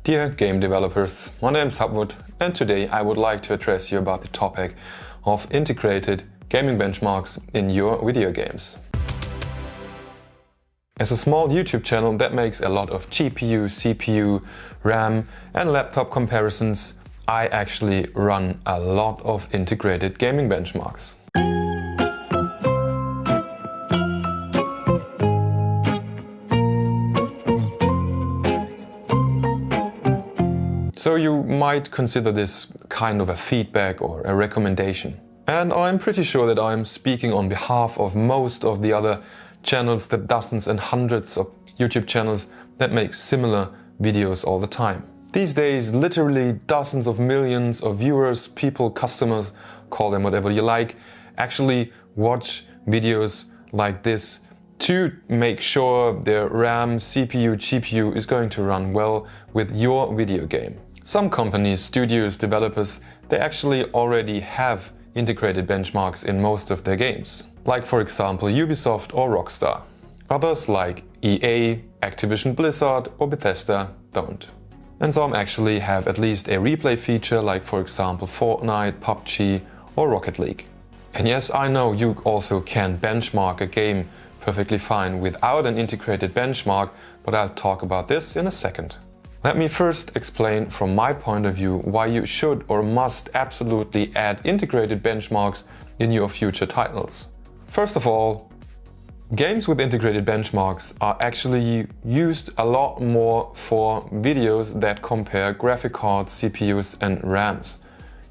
Dear game developers, my name is Hubwood and today I would like to address you about the topic of integrated gaming benchmarks in your video games. As a small YouTube channel that makes a lot of GPU, CPU, RAM and laptop comparisons, I actually run a lot of integrated gaming benchmarks. So you might consider this kind of a feedback or a recommendation. And I'm pretty sure that I'm speaking on behalf of most of the other channels, the dozens and hundreds of YouTube channels that make similar videos all the time. These days, literally dozens of millions of viewers, people, customers, call them whatever you like, actually watch videos like this to make sure their RAM, CPU, GPU is going to run well with your video game. Some companies, studios, developers, they actually already have integrated benchmarks in most of their games. Like for example Ubisoft or Rockstar. Others like EA, Activision Blizzard or Bethesda don't. And some actually have at least a replay feature like for example Fortnite, PUBG or Rocket League. And yes, I know you also can benchmark a game perfectly fine without an integrated benchmark, but I'll talk about this in a second. Let me first explain from my point of view why you should or must absolutely add integrated benchmarks in your future titles. First of all, games with integrated benchmarks are actually used a lot more for videos that compare graphic cards, CPUs and RAMs.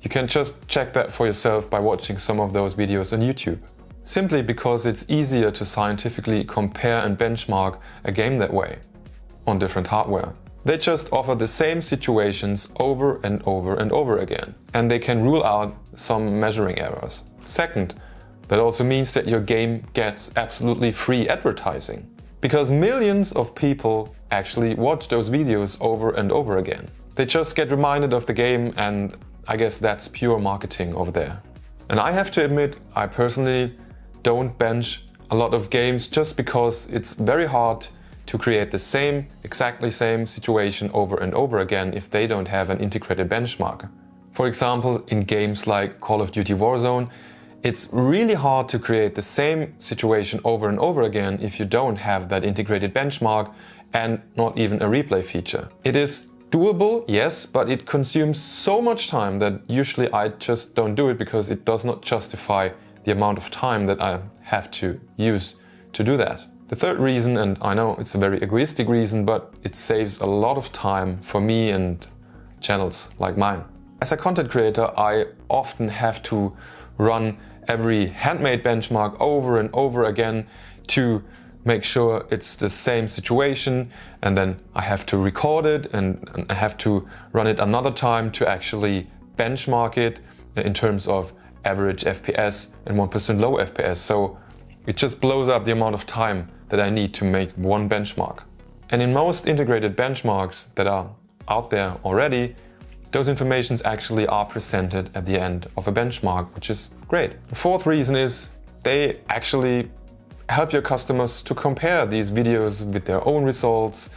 You can just check that for yourself by watching some of those videos on YouTube. Simply because it's easier to scientifically compare and benchmark a game that way, on different hardware. They just offer the same situations over and over and over again, and they can rule out some measuring errors. Second, that also means that your game gets absolutely free advertising, because millions of people actually watch those videos over and over again. They just get reminded of the game, and I guess that's pure marketing over there. And I have to admit, I personally don't bench a lot of games just because it's very hard to create the exactly same situation over and over again if they don't have an integrated benchmark. For example, in games like Call of Duty Warzone, it's really hard to create the same situation over and over again if you don't have that integrated benchmark and not even a replay feature. It is doable, yes, but it consumes so much time that usually I just don't do it because it does not justify the amount of time that I have to use to do that. The third reason, and I know it's a very egoistic reason, but it saves a lot of time for me and channels like mine. As a content creator, I often have to run every handmade benchmark over and over again to make sure it's the same situation, and then I have to record it and I have to run it another time to actually benchmark it in terms of average FPS and 1% low FPS. So it just blows up the amount of time that I need to make one benchmark. And in most integrated benchmarks that are out there already, those informations actually are presented at the end of a benchmark, which is great. The fourth reason is they actually help your customers to compare these videos with their own results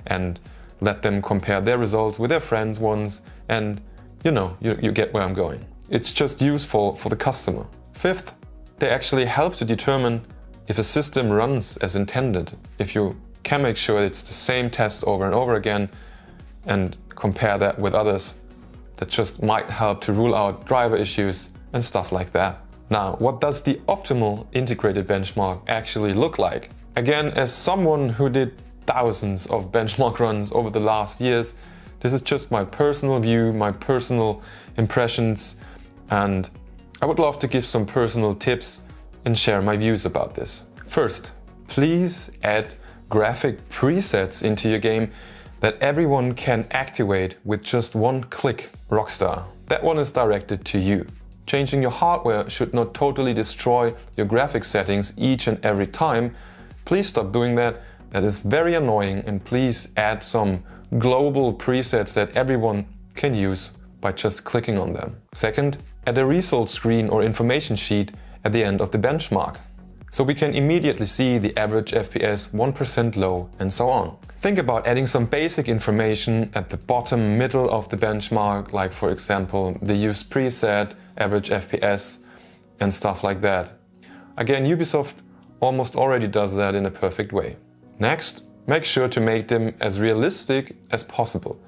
and let them compare their results with their friends' ones, and you get where I'm going. It's just useful for the customer. Fifth, they actually help to determine if a system runs as intended, if you can make sure it's the same test over and over again and compare that with others, that just might help to rule out driver issues and stuff like that. Now, what does the optimal integrated benchmark actually look like? Again, as someone who did thousands of benchmark runs over the last years, this is just my personal view, my personal impressions, and I would love to give some personal tips and share my views about this. First, please add graphic presets into your game that everyone can activate with just one click. Rockstar. That one is directed to you. Changing your hardware should not totally destroy your graphic settings each and every time. Please stop doing that. That is very annoying, and please add some global presets that everyone can use by just clicking on them. Second, add a result screen or information sheet at the end of the benchmark. So we can immediately see the average FPS 1% low and so on. Think about adding some basic information at the bottom middle of the benchmark, like for example the used preset, average FPS and stuff like that. Again, Ubisoft almost already does that in a perfect way. Next, make sure to make them as realistic as possible.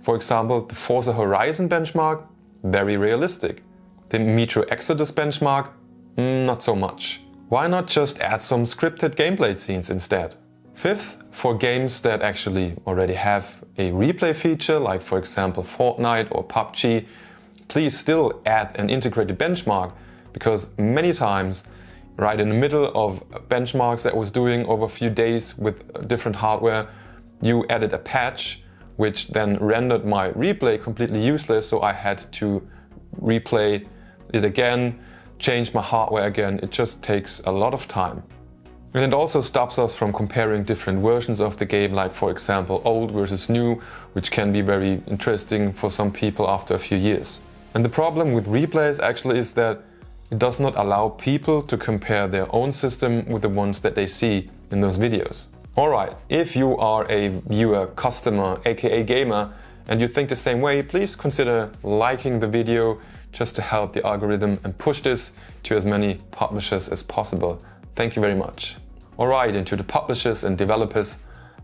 For example, the Forza Horizon benchmark, very realistic. The Metro Exodus benchmark, not so much. Why not just add some scripted gameplay scenes instead? Fifth, for games that actually already have a replay feature, like for example Fortnite or PUBG, please still add an integrated benchmark, because many times, right in the middle of benchmarks that I was doing over a few days with different hardware, you added a patch which then rendered my replay completely useless, so I had to replay it again, change my hardware again. It just takes a lot of time. And it also stops us from comparing different versions of the game, like for example old versus new, which can be very interesting for some people after a few years. And the problem with replays actually is that it does not allow people to compare their own system with the ones that they see in those videos. Alright, if you are a viewer, customer, aka gamer, and you think the same way, please consider liking the video just to help the algorithm and push this to as many publishers as possible. Thank you very much. Alright, and to the publishers and developers,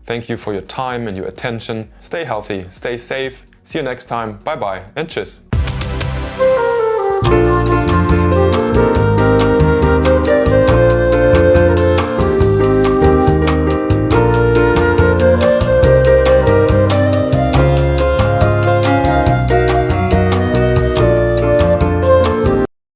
thank you for your time and your attention. Stay healthy, stay safe. See you next time. Bye bye and tschüss.